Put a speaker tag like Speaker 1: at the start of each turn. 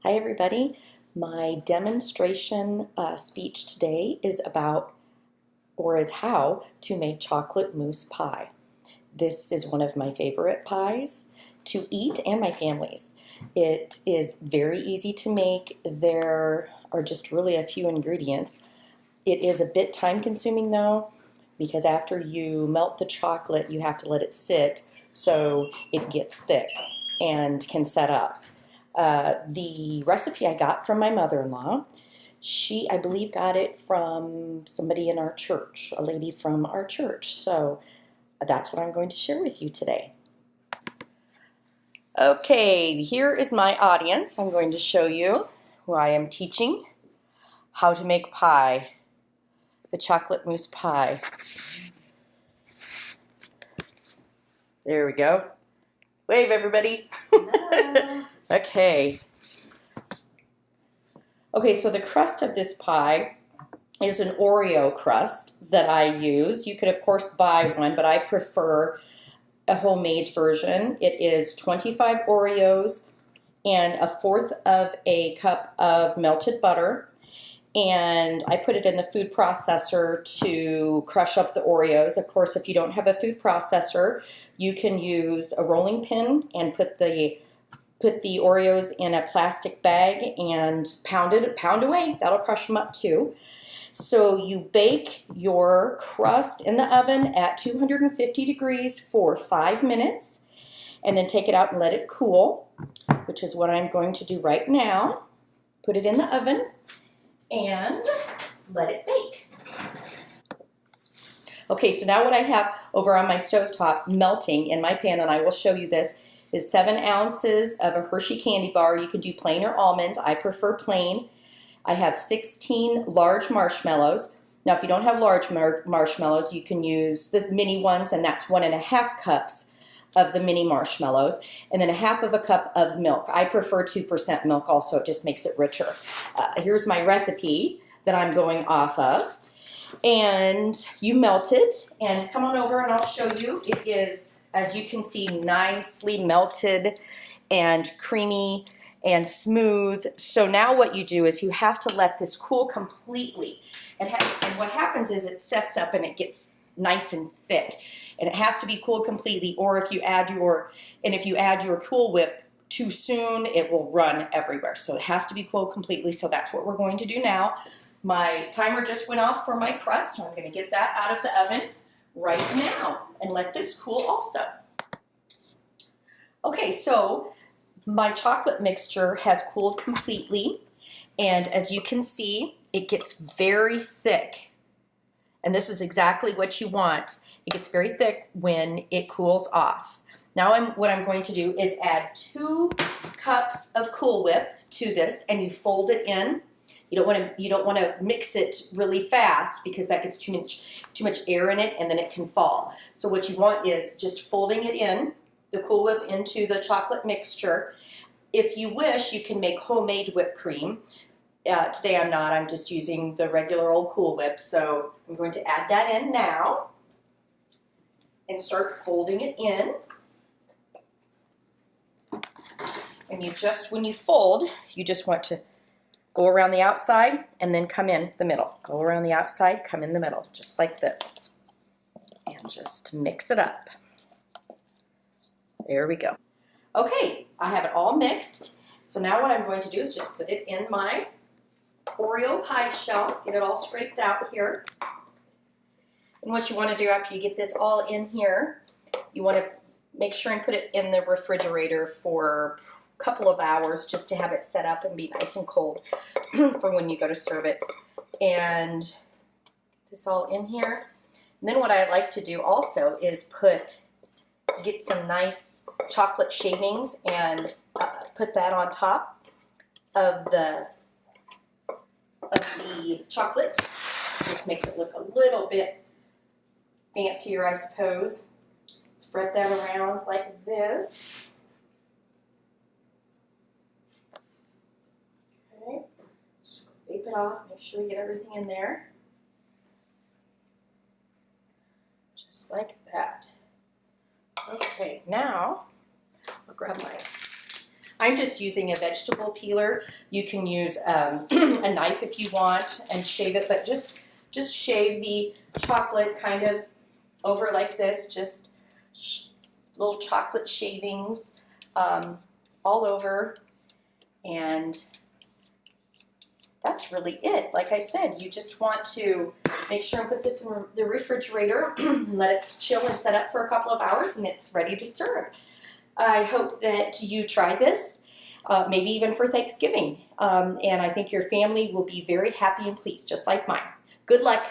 Speaker 1: Hi everybody. My demonstration speech today is about, or is how to make chocolate mousse pie. This is one of my favorite pies to eat and my family's. It is very easy to make. There are just really a few ingredients. It is a bit time consuming though, because after you melt the chocolate, you have to let it sit so it gets thick and can set up. The recipe I got from my mother-in-law. She, I believe, got it from somebody in our church, a lady from our church. So that's what I'm going to share with you today. Okay, here is my audience. I'm going to show you who I am teaching how to make pie, the chocolate mousse pie. There we go. Wave, everybody.
Speaker 2: Hello.
Speaker 1: Okay. Okay, so the crust of this pie is an Oreo crust that I use. You could, of course, buy one, but I prefer a homemade version. It is 25 Oreos and 1/4 of a cup of melted butter. And I put it in the food processor to crush up the Oreos. Of course, if you don't have a food processor, you can use a rolling pin and put the Oreos in a plastic bag and pound away. That'll crush them up too. So you bake your crust in the oven at 250 degrees for 5 minutes, and then take it out and let it cool, which is what I'm going to do right now. Put it in the oven and let it bake. Okay, so now what I have over on my stovetop melting in my pan, and I will show you this, is 7 ounces of a Hershey candy bar. You can do plain or almond. I prefer plain. I have 16 large marshmallows. Now, if you don't have large marshmallows, you can use the mini ones, and that's 1.5 cups of the mini marshmallows, and then 1/2 cup of milk. I prefer 2% milk also. It just makes it richer. Here's my recipe that I'm going off of. And you melt it, and come on over and I'll show you. It is, as you can see, nicely melted and creamy and smooth. So now what you do is you have to let this cool completely. And what happens is it sets up and it gets nice and thick. And it has to be cool completely, or if you add your Cool Whip too soon, it will run everywhere. So it has to be cool completely. So that's what we're going to do now. My timer just went off for my crust, so I'm going to get that out of the oven right now and let this cool also. Okay, so my chocolate mixture has cooled completely, and as you can see, it gets very thick. And this is exactly what you want. It gets very thick when it cools off. Now what I'm going to do is add 2 cups of Cool Whip to this, and you fold it in. You don't want to mix it really fast because that gets too much air in it, and then it can fall. So what you want is just folding it in, the Cool Whip into the chocolate mixture. If you wish, you can make homemade whipped cream. Today I'm not. I'm just using the regular old Cool Whip. So I'm going to add that in now and start folding it in. And when you fold, you just want to go around the outside and then come in the middle. Go around the outside, come in the middle, just like this. And just mix it up. There we go. Okay, I have it all mixed. So now what I'm going to do is just put it in my Oreo pie shell, get it all scraped out here. And what you want to do after you get this all in here, you want to make sure and put it in the refrigerator for couple of hours just to have it set up and be nice and cold for when you go to serve it. And this all in here. And then what I like to do also is get some nice chocolate shavings and put that on top of the chocolate. Just makes it look a little bit fancier, I suppose. Spread that around like this. Okay, scrape it off, make sure you get everything in there. Just like that. Okay, now I'll grab my I'm just using a vegetable peeler. You can use a knife if you want and shave it, but just shave the chocolate kind of over like this, just little chocolate shavings all over, and that's really it. Like I said, you just want to make sure and put this in the refrigerator, let it chill and set up for a couple of hours, and it's ready to serve. I hope that you try this, maybe even for Thanksgiving, and I think your family will be very happy and pleased, just like mine. Good luck.